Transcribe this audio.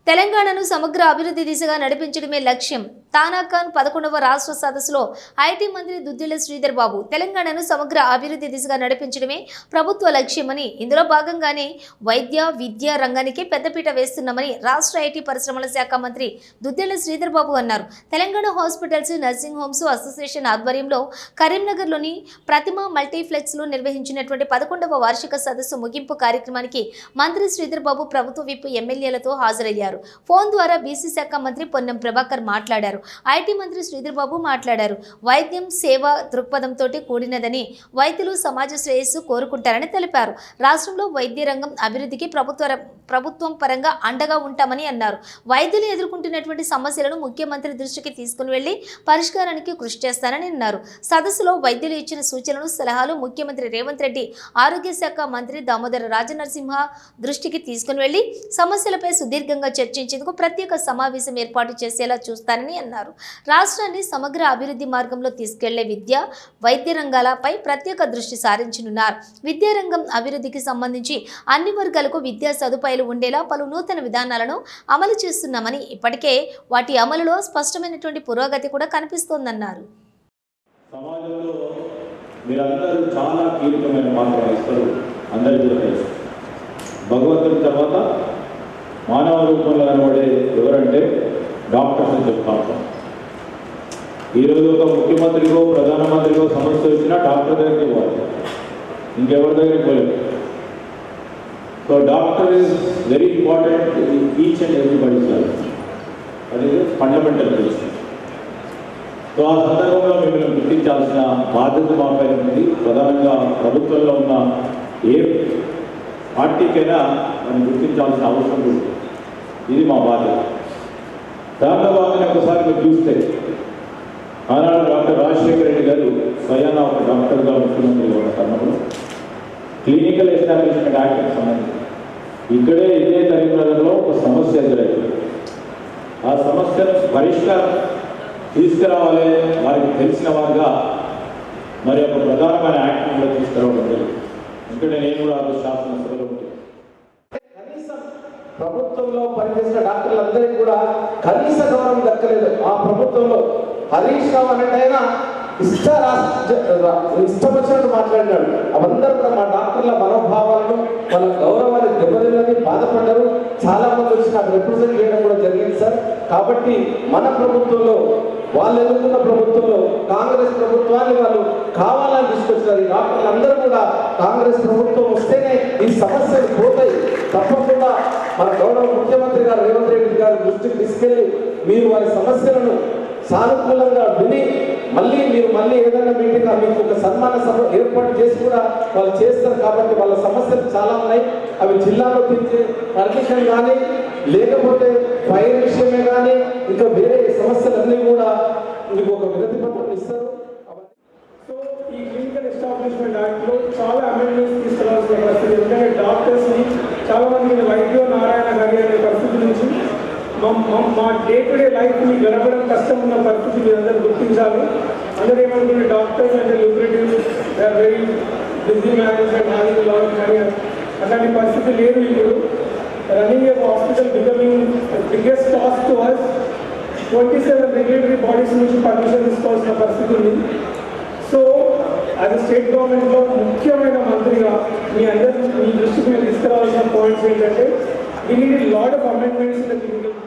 తెలంగాణను సమగ్ర అభివృద్ధి దిశగా నడిపించడమే లక్ష్యం. తానాఖాన్ 11వ రాష్ట్ర సదస్సులో ఐటీ మంత్రి దుద్దిళ్ల శ్రీధర్ బాబు తెలంగాణను సమగ్ర అభివృద్ధి దిశగా నడిపించడమే ప్రభుత్వ లక్ష్యమని, ఇందులో భాగంగానే వైద్య విద్యా రంగానికి పెద్దపీట వేస్తున్నామని రాష్ట్ర ఐటీ పరిశ్రమల శాఖ మంత్రి దుద్దిళ్ల శ్రీధర్ బాబు అన్నారు. Telangana hospitals, nursing homes association ఆధ్వర్యంలో కరీంనగర్లోని ప్రతిమ మల్టీప్లెక్స్లో నిర్వహించినటువంటి 11వ వార్షిక సదస్సు ముగింపు కార్యక్రమానికి మంత్రి శ్రీధర్ బాబు ప్రభుత్వ విప్ ఎమ్మెల్యేలతో హాజరయ్యారు. ఫోన్ ద్వారా బీసీ శాఖ మంత్రి పొన్నం ప్రభాకర్ మాట్లాడారు. ఐటీ మంత్రి శ్రీధర్ బాబు మాట్లాడారు. వైద్యం సేవ దృక్పథంతో కూడినదని, వైద్యులు సమాజ శ్రేయస్సు కోరుకుంటారని తెలిపారు. రాష్ట్రంలో వైద్య రంగం అభివృద్ధికి ప్రభుత్వం పరంగా అండగా ఉంటామని అన్నారు. వైద్యులు ఎదుర్కొంటున్నటువంటి సమస్యలను ముఖ్యమంత్రి దృష్టికి తీసుకుని వెళ్లి పరిష్కారానికి కృషి చేస్తానని అన్నారు. సదస్సులో వైద్యులు ఇచ్చిన సూచనలు, సలహాలు ముఖ్యమంత్రి రేవంత్ రెడ్డి, ఆరోగ్య శాఖ మంత్రి దామోదర రాజనరసింహ దృష్టికి తీసుకుని వెళ్లి సమస్యలపై సుదీర్ఘంగా చర్చించేందుకు ప్రత్యేక సమావేశం ఏర్పాటు చేసేలా చూస్తానని అన్నారు. రాష్ట్రాన్ని సమగ్ర అభివృద్ధి మార్గంలో తీసుకెళ్లే విద్య, వైద్య రంగాలపై ప్రత్యేక దృష్టి సారించనున్నారు. విద్యారంగం అభివృద్ధికి సంబంధించి అన్ని వర్గాలకు విద్యా సదుపాయాలు ఉండేలా పలు నూతన విధానాలను అమలు చేస్తున్నామని, ఇప్పటికే వాటి అమలులో స్పష్టమైనటువంటి పురోగతి కూడా కనిపిస్తోందన్నారు. సమాజంలో మీరందరూ చాలా కీలకమైన పాత్ర వహిస్తారు. అందరికీ తెలుసు, భగవంతుడి తర్వాత మానవ రూపంలో కనబడే ఎవరంటే డాక్టర్స్ అని చెప్తా ఉంటాం. ఈరోజు ఒక ముఖ్యమంత్రికో ప్రధానమంత్రికో సమస్య వచ్చినా డాక్టర్ దగ్గరికి పోవాలి, ఇంకెవరి దగ్గరికి పోలేదు. So doctor is very important in each and everybody's life. అది ఫండమెంటల్ థింగ్. సో ఆ సందర్భంలో మిమ్మల్ని గుర్తించాల్సిన బాధ్యత మాపై ఉంది. ప్రధానంగా ప్రభుత్వంలో ఉన్న ఏ పార్టీకైనా మనం గుర్తించాల్సిన అవసరం ఉంది. ఇది మా బాధ్యత. దాంట్లో భాగంగా ఒకసారి మీరు చూస్తే, ఆనాడు డాక్టర్ రాజశేఖర రెడ్డి గారు స్వయాన ఒక డాక్టర్గా ముఖ్యమంత్రిగా ఉన్న తరుణంలో క్లినికల్ ఎస్టాబ్లిష్మెంట్ యాక్ట్కి సంబంధించి ఇక్కడే ఇదే కరీంనగర్లో ఒక సమస్య ఎదురైంది. ఆ సమస్యను పరిష్కారం తీసుకురావాలి, వారికి తెలిసిన వారుగా మరి ఒక ప్రధానమైన యాక్ట్ని కూడా తీసుకురావడం జరిగింది. ఎందుకంటే నేను కూడా ఆ శాసనసభలో ఉంటుంది. కనీసం ప్రభుత్వంలో పనిచేసిన డాక్టర్లందరికీ కూడా కనీస గౌరవం దక్కలేదు. ఆ ప్రభుత్వంలో హరీష్ రావు అనేటైనా ఇష్టం వచ్చినట్టు మాట్లాడినాడు. అవందరూ కూడా మా డాక్టర్ల మనోభావాలను, వాళ్ళ గౌరవాన్ని దెబ్బతిన్నది, బాధపడ్డారు. చాలా మంది వచ్చి నాకు రిప్రజెంట్ చేయడం కూడా జరిగింది సార్. కాబట్టి మన ప్రభుత్వంలో, వాళ్ళు ఎదుర్కొన్న ప్రభుత్వంలో కాంగ్రెస్ ప్రభుత్వాన్ని వాళ్ళు కావాలని తీసుకొచ్చినారు. ఈ డాక్టర్లందరూ కూడా కాంగ్రెస్ ప్రభుత్వం వస్తేనే ఈ సమస్యలు పోతాయి. తప్పకుండా మన గౌరవ ముఖ్యమంత్రి గారు రేవంత్ రెడ్డి గారి దృష్టికి తీసుకెళ్లి మీరు వారి సమస్యలను సానుకూలంగా విని మళ్ళీ ఏదైనా మీటింగ్ మీకు ఒక సన్మాన సభ ఏర్పాటు చేసి కూడా వాళ్ళు చేస్తారు. కాబట్టి వాళ్ళ సమస్యలు చాలా ఉన్నాయి. అవి జిల్లాలో తెచ్చే పర్మిషన్ కానీ, లేకపోతే ఫైర్ విషయమే కానీ, ఇంకా వేరే సమస్యలన్నీ కూడా మీకు ఒక వినతి పత్రం ఇస్తారు. సో ఈ క్లినికల్ ఎస్టాబ్లిష్మెంట్ యాక్ట్లో చాలా అమెండ్మెంట్స్ తీసుకురావాల్సిన పరిస్థితి. ఎందుకంటే డాక్టర్స్ని చాలామంది వైద్య నారాయణ గారి అనే పరిస్థితి నుంచి మా డే టు డే లైఫ్ని గడపడం కష్టం ఉన్న పరిస్థితి మీరు అందరూ గుర్తించాలి. అందరూ ఏమనుకుంటే డాక్టర్స్ అంటే liberative, very busy management handing lot, కానీ అలాంటి పరిస్థితి లేదు. ఇప్పుడు running a hospital becoming biggest cost to us. 27 regulatory bodies నుంచి పర్మిషన్ తీసుకోవాల్సిన పరిస్థితి ఉంది. సో అది స్టేట్ గవర్నమెంట్లో ముఖ్యమైన మంత్రిగా మీ దృష్టికి మీరు తీసుకురావాల్సిన పాయింట్స్ ఏంటంటే, we need lot of amendments in the clinical